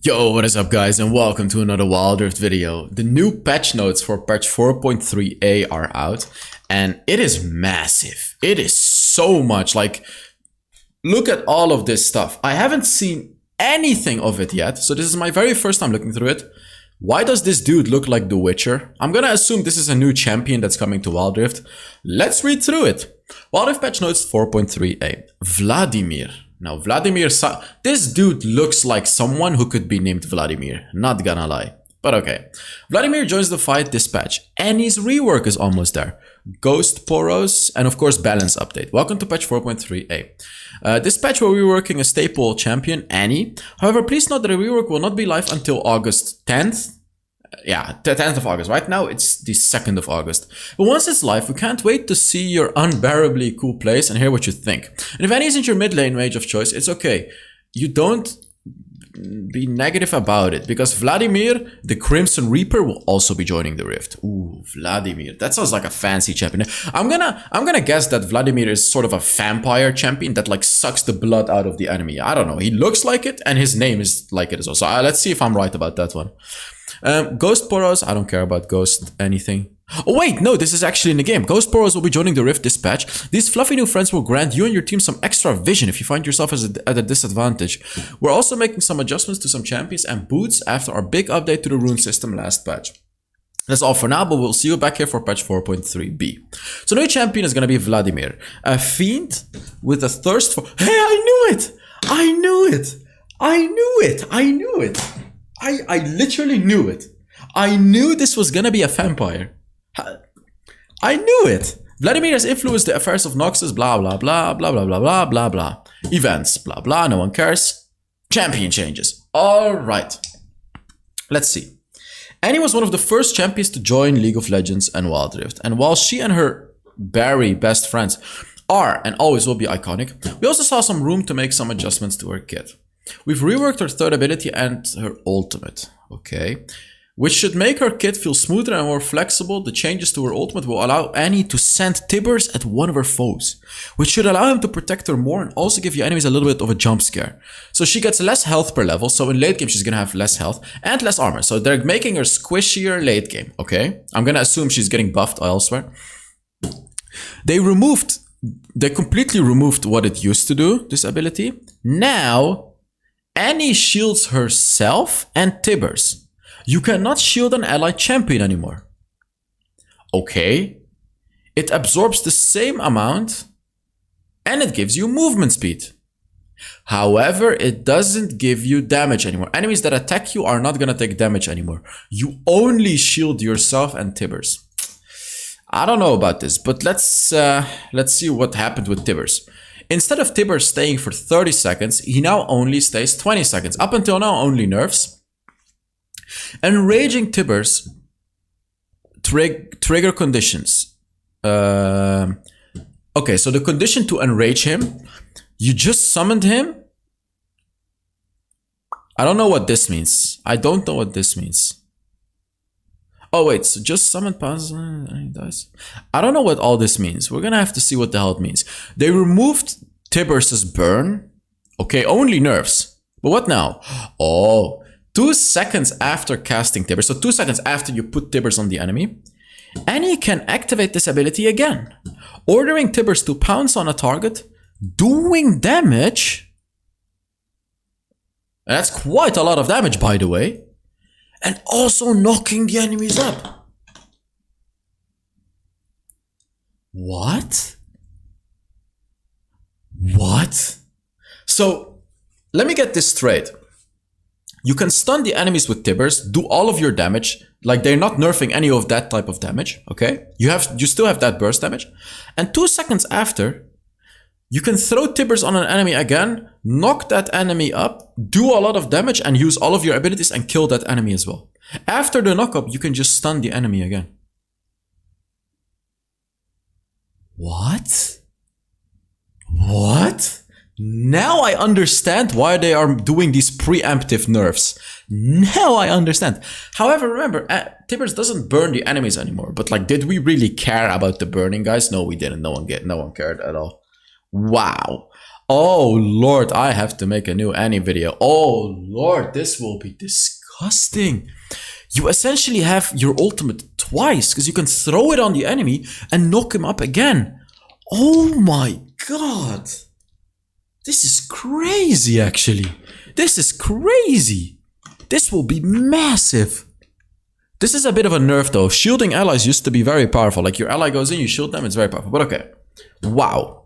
Yo, what is up guys, and welcome to another Wild Rift video. The new patch notes for patch 4.3a are out, and it is massive. It is so much. Like, look at all of this stuff. I haven't seen anything of it yet, so this is my very first time looking through it. Why does this dude look like The Witcher? I'm gonna assume this is a new champion that's coming to Wild Rift. Let's read through it. Wild Rift patch notes 4.3a. Vladimir. Now, Vladimir, this dude looks like someone who could be named Vladimir, not gonna lie. But okay. Vladimir joins the fight this patch, and his rework is almost there. Ghost Poros, and of course balance update. Welcome to patch 4.3a. This patch we're reworking a staple champion, Annie. However, please note that the rework will not be live until August 10th. Yeah, the 10th of August. Right now, it's the 2nd of August. But once it's live, we can't wait to see your unbearably cool plays and hear what you think. And if any isn't your mid lane mage of choice, it's okay. You don't be negative about it, because Vladimir, the Crimson Reaper, will also be joining the Rift. Ooh, Vladimir. That sounds like a fancy champion. I'm gonna guess that Vladimir is sort of a vampire champion that like sucks the blood out of the enemy. I don't know. He looks like it, and his name is like it as well. So let's see if I'm right about that one. Ghost Poros, I don't care about Ghost anything. Oh wait, no, this is actually in the game. Ghost Poros will be joining the Rift this patch. These fluffy new friends will grant you and your team some extra vision if you find yourself at a disadvantage. We're also making some adjustments to some champions and boots after our big update to the rune system last patch. That's all for now, but we'll see you back here for patch 4.3b. So new champion is going to be Vladimir. A fiend with a thirst for... Hey, I knew it! I knew it! I knew it! I knew it! I literally knew it. I knew this was gonna be a vampire. I knew it. Vladimir has influenced the affairs of Noxus, blah blah blah blah blah blah blah blah blah. Events, blah blah, no one cares. Champion changes. Alright. Let's see. Annie was one of the first champions to join League of Legends and Wild Rift. And while she and her Barry best friends are and always will be iconic, we also saw some room to make some adjustments to her kit. We've reworked her third ability and her ultimate, okay? Which should make her kit feel smoother and more flexible. The changes to her ultimate will allow Annie to send Tibbers at one of her foes, which should allow him to protect her more and also give your enemies a little bit of a jump scare. So she gets less health per level, so in late game she's gonna have less health and less armor. So they're making her squishier late game, okay? I'm gonna assume she's getting buffed elsewhere. They completely removed what it used to do, this ability. Now, Annie shields herself and Tibbers. You cannot shield an allied champion anymore. Okay. It absorbs the same amount and it gives you movement speed. However, it doesn't give you damage anymore. Enemies that attack you are not gonna take damage anymore. You only shield yourself and Tibbers. I don't know about this, but let's see what happened with Tibbers. Instead of Tibbers staying for 30 seconds, he now only stays 20 seconds. Up until now, only nerfs. Enraging Tibbers trigger conditions. Okay, so the condition to enrage him, you just summoned him. I don't know what this means. I don't know what this means. Oh wait, so just summon passes and he dies. I don't know what all this means. We're gonna have to see what the hell it means. They removed Tibbers' burn. Okay, only nerfs. But what now? Oh, 2 seconds after casting Tibbers, so 2 seconds after you put Tibbers on the enemy, Annie can activate this ability again, ordering Tibbers to pounce on a target, doing damage. That's quite a lot of damage, by the way. And also knocking the enemies up. What? What? So, let me get this straight. You can stun the enemies with Tibbers, do all of your damage, like they're not nerfing any of that type of damage, okay? You still have that burst damage. And 2 seconds after, you can throw Tibbers on an enemy again, knock that enemy up, do a lot of damage, and use all of your abilities and kill that enemy as well. After the knock-up, you can just stun the enemy again. What? What? Now I understand why they are doing these preemptive nerfs. Now I understand. However, remember, Tibbers doesn't burn the enemies anymore. But like, did we really care about the burning, guys? No, we didn't. No one cared at all. Wow. Oh Lord, I have to make a new Annie video. Oh Lord, this will be disgusting. You essentially have your ultimate twice because you can throw it on the enemy and knock him up again. Oh my god. This is crazy actually. This is crazy. This will be massive. This is a bit of a nerf though. Shielding allies used to be very powerful. Like your ally goes in, you shield them, it's very powerful. But okay. Wow.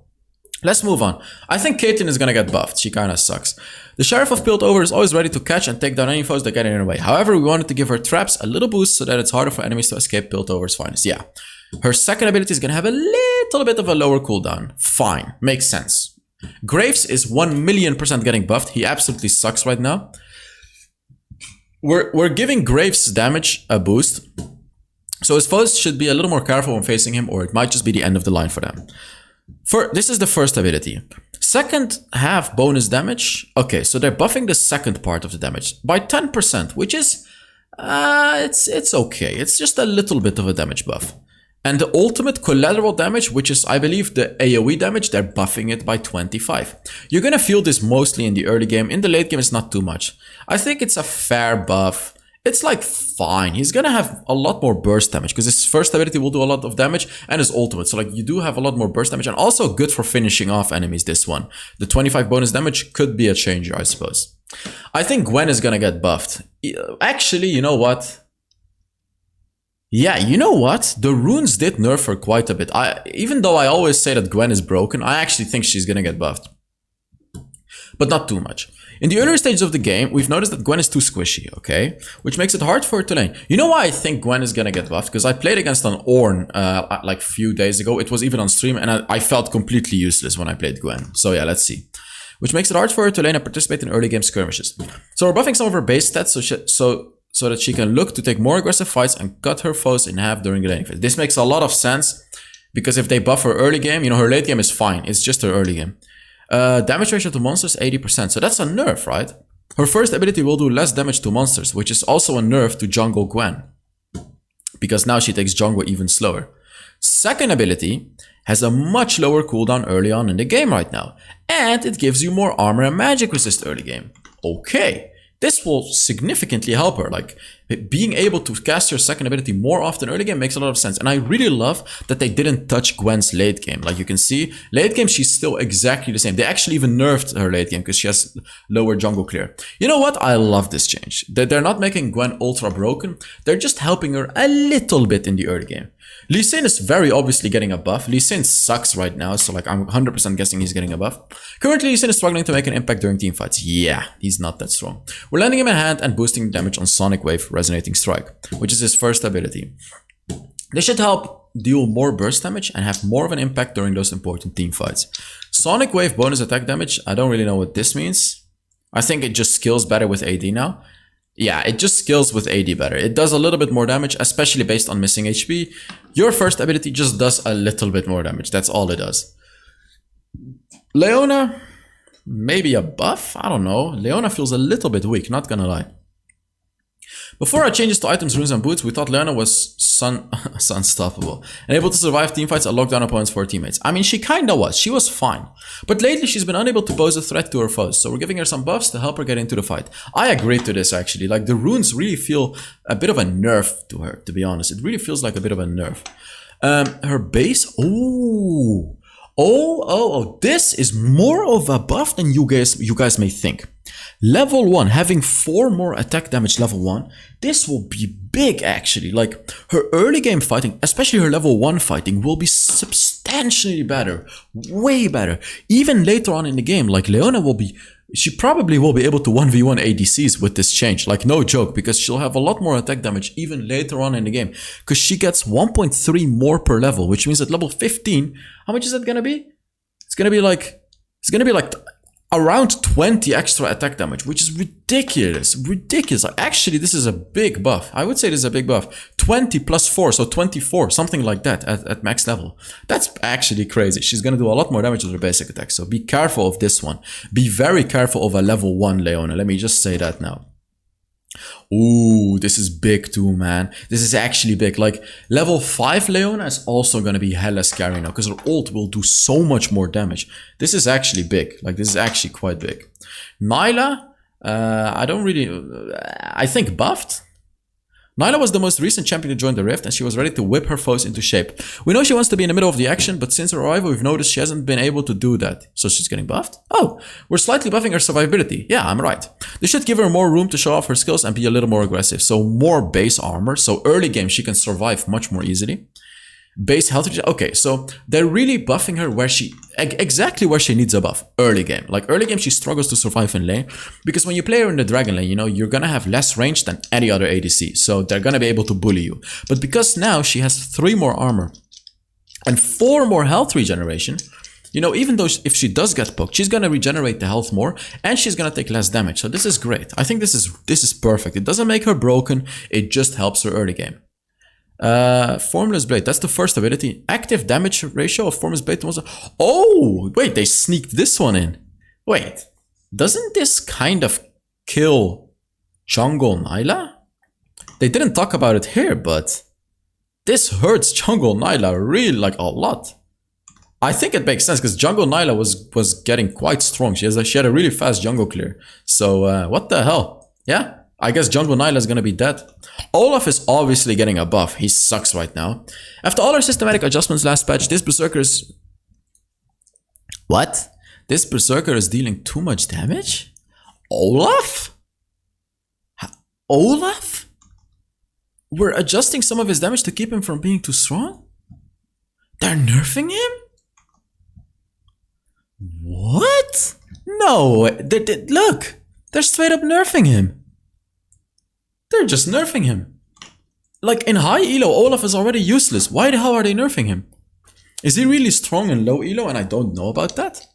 Let's move on. I think Caitlyn is gonna get buffed. She kinda sucks. The Sheriff of Piltover is always ready to catch and take down any foes that get in her way. However, we wanted to give her traps a little boost so that it's harder for enemies to escape Piltover's finest. Yeah. Her second ability is gonna have a little bit of a lower cooldown. Fine. Makes sense. Graves is 1,000,000% getting buffed. He absolutely sucks right now. We're giving Graves damage a boost. So his foes should be a little more careful when facing him, or it might just be the end of the line for them. This is the first ability. Second half bonus damage. Okay, so they're buffing the second part of the damage by 10%, which is it's okay. It's just a little bit of a damage buff. And the ultimate collateral damage, which is, I believe, the AoE damage, they're buffing it by 25. You're gonna feel this mostly in the early game. In the late game, it's not too much. I think it's a fair buff. It's like fine. He's gonna have a lot more burst damage because his first ability will do a lot of damage and his ultimate. So like you do have a lot more burst damage and also good for finishing off enemies, this one. The 25 bonus damage could be a changer, I suppose. I think Gwen is gonna get buffed. Actually, you know what? Yeah, you know what? The runes did nerf her quite a bit. Even though I always say that Gwen is broken, I actually think she's gonna get buffed. But not too much. In the earlier stages of the game, we've noticed that Gwen is too squishy, okay? Which makes it hard for her to lane. You know why I think Gwen is gonna get buffed? Because I played against an Ornn like a few days ago. It was even on stream and I felt completely useless when I played Gwen. So yeah, let's see. Which makes it hard for her to lane and participate in early game skirmishes. So we're buffing some of her base stats so that she can look to take more aggressive fights and cut her foes in half during the laning phase. This makes a lot of sense because if they buff her early game, you know, her late game is fine. It's just her early game. Damage ratio to monsters, 80%. So that's a nerf, right? Her first ability will do less damage to monsters, which is also a nerf to Jungle Gwen. Because now she takes jungle even slower. Second ability has a much lower cooldown early on in the game right now. And it gives you more armor and magic resist early game. Okay. This will significantly help her. Like, being able to cast your second ability more often early game makes a lot of sense. And I really love that they didn't touch Gwen's late game. Like you can see, late game, she's still exactly the same. They actually even nerfed her late game because she has lower jungle clear. You know what? I love this change. They're not making Gwen ultra broken. They're just helping her a little bit in the early game. Lee Sin is very obviously getting a buff. Lee Sin sucks right now, so like I'm 100% guessing he's getting a buff. Currently, Lee Sin is struggling to make an impact during team fights. Yeah, he's not that strong. We're landing him in hand and boosting damage on Sonic Wave Resonating Strike, which is his first ability. This should help deal more burst damage and have more of an impact during those important team fights. Sonic Wave bonus attack damage, I don't really know what this means. I think it just skills better with AD now. Yeah, it just skills with AD better. It does a little bit more damage, especially based on missing HP. Your first ability just does a little bit more damage. That's all it does. Leona, maybe a buff? I don't know. Leona feels a little bit weak, not gonna lie. Before our changes to items, runes, and boots, we thought Leona was unstoppable and able to survive teamfights and lock down opponents for her teammates. I mean, she kinda was. She was fine. But lately, she's been unable to pose a threat to her foes, so we're giving her some buffs to help her get into the fight. I agree to this, actually. Like, the runes really feel a bit of a nerf to her, to be honest. It really feels like a bit of a nerf. Her base... Oh, this is more of a buff than you guys may think. Level 1, having 4 more attack damage level 1, this will be big actually. Like, her early game fighting, especially her level 1 fighting, will be substantially better. Way better. Even later on in the game, like Leona will be... She probably will be able to 1v1 ADCs with this change. Like, no joke, because she'll have a lot more attack damage even later on in the game. Because she gets 1.3 more per level, which means at level 15, how much is that gonna be? It's gonna be like around 20 extra attack damage, which is ridiculous. Ridiculous. Actually, this is a big buff. I would say this is a big buff. 20 plus 4, so 24, something like that at max level. That's actually crazy. She's gonna do a lot more damage with her basic attack, so be careful of this one. Be very careful of a level 1 Leona. Let me just say that now. Ooh, this is big too, man. This is actually big. Like, level 5 Leona is also gonna be hella scary now, because her ult will do so much more damage. This is actually big. Like, this is actually quite big. Nyla, I don't really... I think buffed? Nyla was the most recent champion to join the Rift, and she was ready to whip her foes into shape. We know she wants to be in the middle of the action, but since her arrival, we've noticed she hasn't been able to do that. So she's getting buffed? Oh, we're slightly buffing her survivability. Yeah, I'm right. This should give her more room to show off her skills and be a little more aggressive. So more base armor, so early game she can survive much more easily. Base health, okay, so they're really buffing her where she, exactly where she needs a buff, early game. Like early game, she struggles to survive in lane, because when you play her in the dragon lane, you know, you're gonna have less range than any other ADC, so they're gonna be able to bully you. But because now she has 3 more armor and 4 more health regeneration, you know, even though if she does get poked, she's gonna regenerate the health more, and she's gonna take less damage. So this is great. I think this is perfect. It doesn't make her broken, it just helps her early game. Formless Blade, that's the first ability. Active damage ratio of Formless Blade was... Oh, wait, they sneaked this one in. Wait, doesn't this kind of kill Jungle Nyla? They didn't talk about it here, but this hurts Jungle Nyla really like a lot. I think it makes sense because Jungle Nyla was getting quite strong. She had a really fast jungle clear. So what the hell? Yeah, I guess Jungle Nyla is gonna be dead. Olaf is obviously getting a buff. He sucks right now. After all our systematic adjustments last patch, this Berserker is... What? This Berserker is dealing too much damage? Olaf? Olaf? We're adjusting some of his damage to keep him from being too strong? They're nerfing him? What? No, look! They're straight up nerfing him. They're just nerfing him. Like, in high elo, Olaf is already useless. Why the hell are they nerfing him? Is he really strong in low elo and I don't know about that?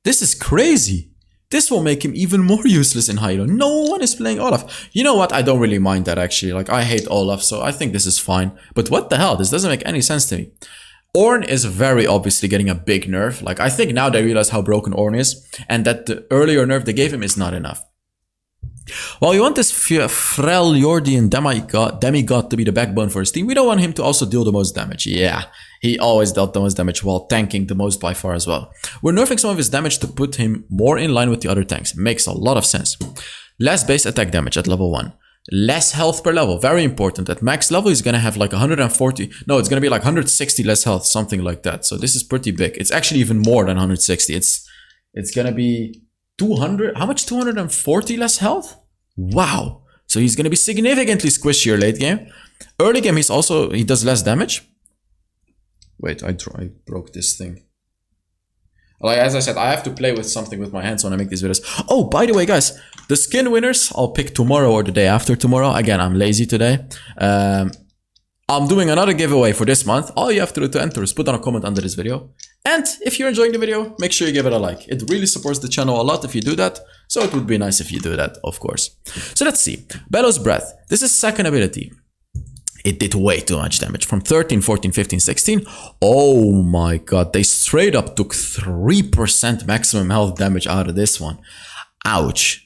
This is crazy. This will make him even more useless in high elo. No one is playing Olaf. You know what? I don't really mind that actually. Like, I hate Olaf, so I think this is fine. But what the hell? This doesn't make any sense to me. Ornn is very obviously getting a big nerf. Like, I think now they realize how broken Ornn is, and that the earlier nerf they gave him is not enough. While we want this frail Yordian demigod to be the backbone for his team, we don't want him to also deal the most damage. Yeah, he always dealt the most damage while tanking the most by far as well. We're nerfing some of his damage to put him more in line with the other tanks. Makes a lot of sense. Less base attack damage at level 1. Less health per level, very important. At max level, he's gonna have like 140, no, it's gonna be like 160 less health, something like that. So this is pretty big. It's actually even more than 160. It's gonna be 200, how much? 240 less health? Wow. So he's gonna be significantly squishier late game. Early game, he does less damage. Wait, I broke this thing. Like, as I said, I have to play with something with my hands when I make these videos. Oh, by the way, guys, the skin winners, I'll pick tomorrow or the day after tomorrow. Again, I'm lazy today. I'm doing another giveaway for this month. All you have to do to enter is put down a comment under this video. And if you're enjoying the video, make sure you give it a like. It really supports the channel a lot if you do that. So it would be nice if you do that, of course. So let's see. Bellows Breath. This is second ability. It did way too much damage. From 13, 14, 15, 16. Oh my god. They straight up took 3% maximum health damage out of this one. Ouch.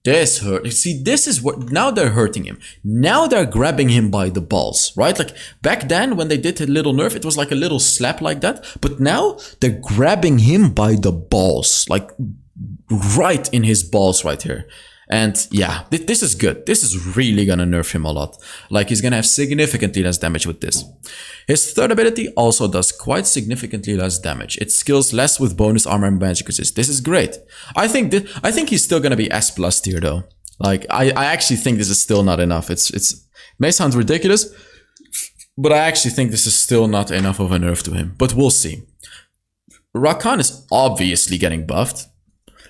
This hurt. See, this is what, now they're hurting him. Now they're grabbing him by the balls, right? Like back then when they did a little nerf, it was like a little slap like that. But now they're grabbing him by the balls, like right in his balls right here. And yeah, this is good. This is really gonna nerf him a lot. Like he's gonna have significantly less damage with this. His third ability also does quite significantly less damage. It skills less with bonus armor and magic resist. This is great. I think he's still gonna be S+ tier though. Like I actually think this is still not enough. It may sound ridiculous, but I actually think this is still not enough of a nerf to him. But we'll see. Rakan is obviously getting buffed.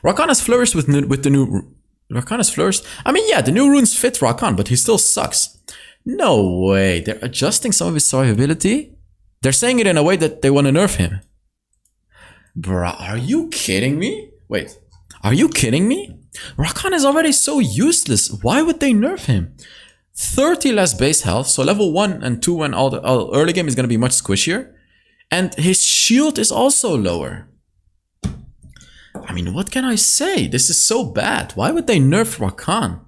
Rakan has flourished with the new. Rakan has flourished. I mean, yeah, the new runes fit Rakan, but he still sucks. No way. They're adjusting some of his survivability. They're saying it in a way that they want to nerf him. Bruh, are you kidding me? Wait, are you kidding me? Rakan is already so useless. Why would they nerf him? 30 less base health, so level 1 and 2 when all early game is going to be much squishier. And his shield is also lower. I mean, what can I say? This is so bad. Why would they nerf Rakan?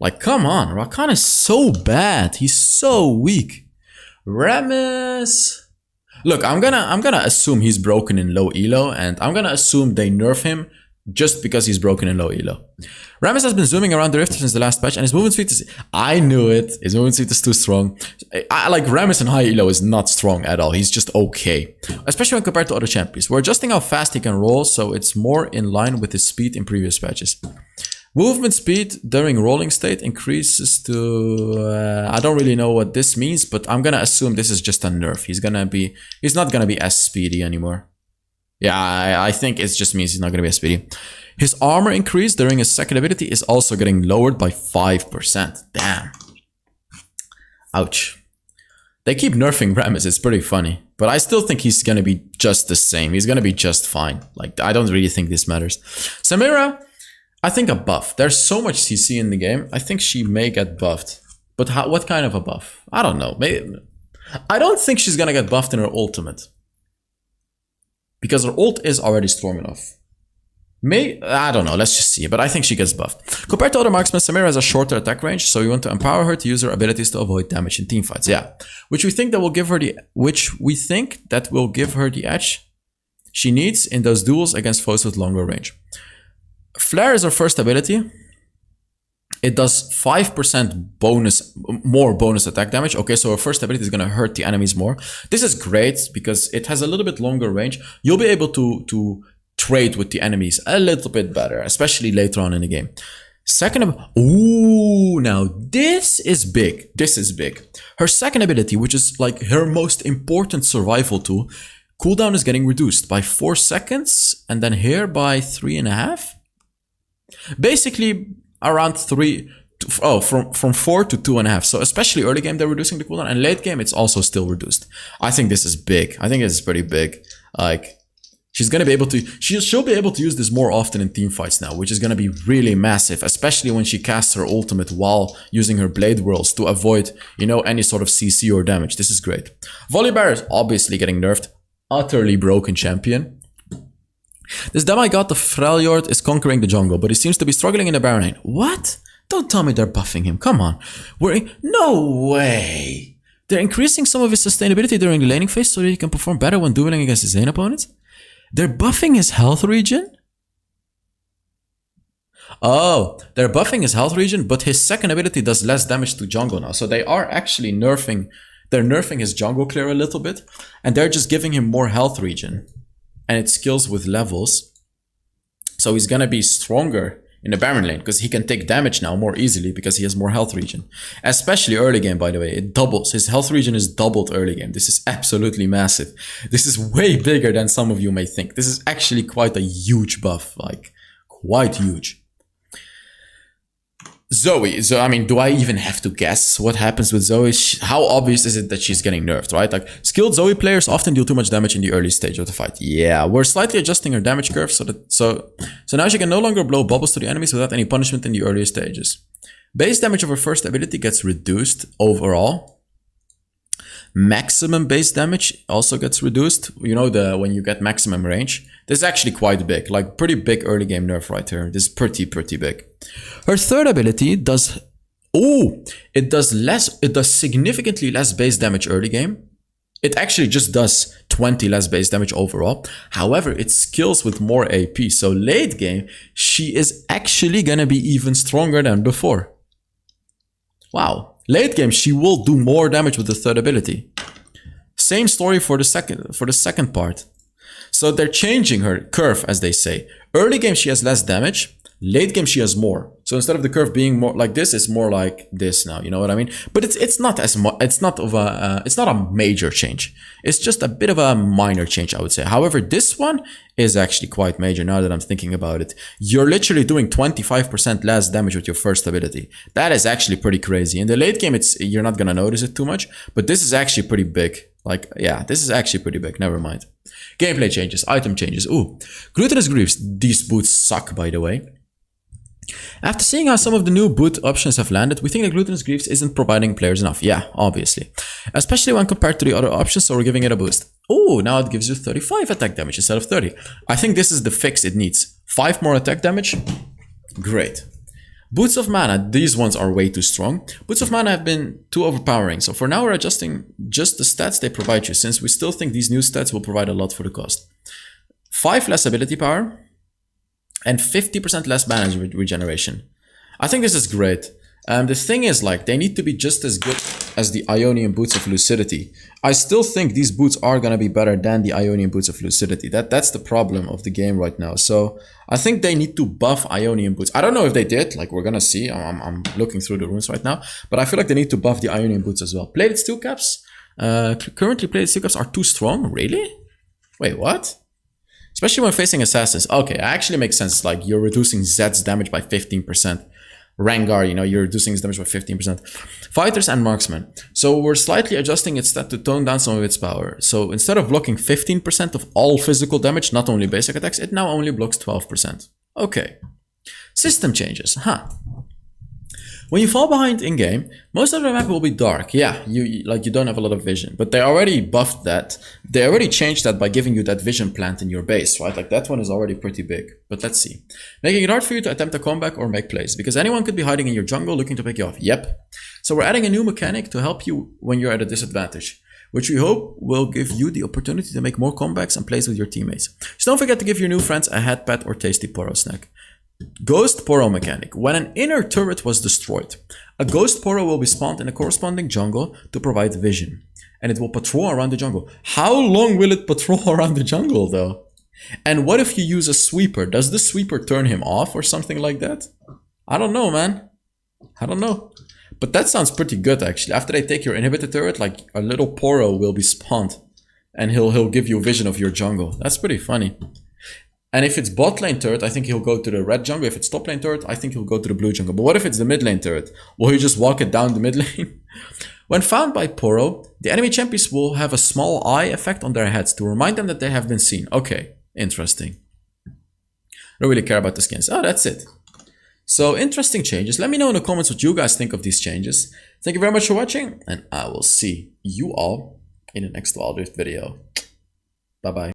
Like, come on, Rakan is so bad. He's so weak. Rammus. Look, I'm gonna assume he's broken in low elo, and I'm gonna assume they nerf him just because he's broken in low elo. Rammus has been zooming around the rift since the last patch, and his movement speed is... I knew it. His movement speed is too strong. Like, Rammus in high elo is not strong at all. He's just okay. Especially when compared to other champions. We're adjusting how fast he can roll, so it's more in line with his speed in previous patches. Movement speed during rolling state increases to... I don't really know what this means, but I'm gonna assume this is just a nerf. He's not gonna be as speedy anymore. Yeah, I think it just means he's not gonna be as speedy. His armor increase during his second ability is also getting lowered by 5%. Damn. Ouch. They keep nerfing Rammus, it's pretty funny. But I still think he's gonna be just the same. He's gonna be just fine. Like, I don't really think this matters. Samira, I think a buff. There's so much CC in the game. I think she may get buffed. But what kind of a buff? I don't know. Maybe, I don't think she's gonna get buffed in her ultimate. Because her ult is already strong enough. I don't know, let's just see. But I think she gets buffed. Compared to other marksmen, Samira has a shorter attack range, so you want to empower her to use her abilities to avoid damage in teamfights. Yeah. Which we think that will give her the edge she needs in those duels against foes with longer range. Flare is her first ability. It does 5% more bonus attack damage. Okay, so her first ability is going to hurt the enemies more. This is great because it has a little bit longer range. You'll be able to trade with the enemies a little bit better, especially later on in the game. Second, ooh, now this is big. This is big. Her second ability, which is like her most important survival tool, cooldown is getting reduced by 4 seconds, and then here by 3.5. Basically around 3. From 4 to 2.5. So especially early game they're reducing the cooldown, and late game it's also still reduced. I think this is big. I think it's pretty big. Like, she's gonna be able to, she'll be able to use this more often in team fights now, which is gonna be really massive, especially when she casts her ultimate while using her blade whirls to avoid, you know, any sort of CC or damage. This is great. Volibear is obviously getting nerfed. Utterly broken champion. This demigod of Freljord is conquering the jungle, but he seems to be struggling in the Baron lane. What? Don't tell me they're buffing him. Come on. No way. They're increasing some of his sustainability during the laning phase so that he can perform better when dueling against his lane opponents? They're buffing his health regen? Oh, they're buffing his health regen, but his second ability does less damage to jungle now. So they are actually nerfing, they're nerfing his jungle clear a little bit, and they're just giving him more health regen. And it scales with levels. So he's gonna be stronger in the Baron lane because he can take damage now more easily because he has more health regen. Especially early game, by the way, it doubles. His health regen is doubled early game. This is absolutely massive. This is way bigger than some of you may think. This is actually quite a huge buff, like quite huge. Zoe, so I mean, do I even have to guess what happens with Zoe? How obvious is it that she's getting nerfed, right? Like, skilled Zoe players often deal too much damage in the early stage of the fight. Yeah, we're slightly adjusting her damage curve so now she can no longer blow bubbles to the enemies without any punishment in the earlier stages. Base damage of her first ability gets reduced overall. Maximum base damage also gets reduced. You know, when you get maximum range. This is actually quite big, like pretty big early game nerf right here. This is pretty big. Her third ability does, it does significantly less base damage early game. It actually just does 20 less base damage overall. However, it skills with more AP. So late game, she is actually gonna be even stronger than before. Wow. Late game, she will do more damage with the third ability. Same story for the second part. So they're changing her curve, as they say. Early game, she has less damage. Late game, she has more. So instead of the curve being more like this, it's more like this now. You know what I mean? But it's not as much. It's not a major change. It's just a bit of a minor change, I would say. However, this one is actually quite major now that I'm thinking about it. You're literally doing 25% less damage with your first ability. That is actually pretty crazy. In the late game, you're not gonna notice it too much, but this is actually pretty big. Like, yeah, this is actually pretty big. Never mind. Gameplay changes, item changes. Ooh, Glutinous Greaves. These boots suck, by the way. After seeing how some of the new boot options have landed, we think that Glutinous Greaves isn't providing players enough. Yeah, obviously. Especially when compared to the other options, so we're giving it a boost. Oh, now it gives you 35 attack damage instead of 30. I think this is the fix it needs. 5 more attack damage. Great. Boots of Mana, these ones are way too strong. Boots of Mana have been too overpowering, so for now we're adjusting just the stats they provide you, since we still think these new stats will provide a lot for the cost. 5 less ability power, and 50% less mana regeneration. I think this is great. The thing is, like, they need to be just as good as the Ionian Boots of Lucidity. I still think these boots are gonna be better than the Ionian Boots of Lucidity. That's the problem of the game right now. So I think they need to buff Ionian Boots. I don't know if they did, like, we're gonna see. I'm looking through the runes right now, but I feel like they need to buff the Ionian Boots as well. Plated steel caps. Currently plated steel caps are too strong. Really? Wait, what? Especially when facing assassins. Okay, it actually makes sense. Like, you're reducing Zed's damage by 15%. Rengar, you know, you're reducing his damage by 15%. Fighters and marksmen. So we're slightly adjusting its stat to tone down some of its power. So instead of blocking 15% of all physical damage, not only basic attacks, it now only blocks 12%. Okay. System changes, huh? When you fall behind in-game, most of the map will be dark. Yeah, you don't have a lot of vision, but they already buffed that. They already changed that by giving you that vision plant in your base, right? Like, that one is already pretty big, but let's see. Making it hard for you to attempt a comeback or make plays, because anyone could be hiding in your jungle looking to pick you off. Yep. So we're adding a new mechanic to help you when you're at a disadvantage, which we hope will give you the opportunity to make more comebacks and plays with your teammates. So don't forget to give your new friends a head pet or tasty poro snack. Ghost Poro mechanic. When an inner turret was destroyed, a Ghost Poro will be spawned in a corresponding jungle to provide vision, and it will patrol around the jungle. How long will it patrol around the jungle though? And what if you use a sweeper? Does the sweeper turn him off or something like that? I don't know, man. I don't know. But that sounds pretty good actually. After they take your inhibitor turret, like, a little Poro will be spawned and he'll give you vision of your jungle. That's pretty funny. And if it's bot lane turret, I think he'll go to the red jungle. If it's top lane turret, I think he'll go to the blue jungle. But what if it's the mid lane turret? Will he just walk it down the mid lane? When found by Poro, the enemy champions will have a small eye effect on their heads to remind them that they have been seen. Okay, interesting. I don't really care about the skins. Oh, that's it. So, interesting changes. Let me know in the comments what you guys think of these changes. Thank you very much for watching, and I will see you all in the next Wild Rift video. Bye-bye.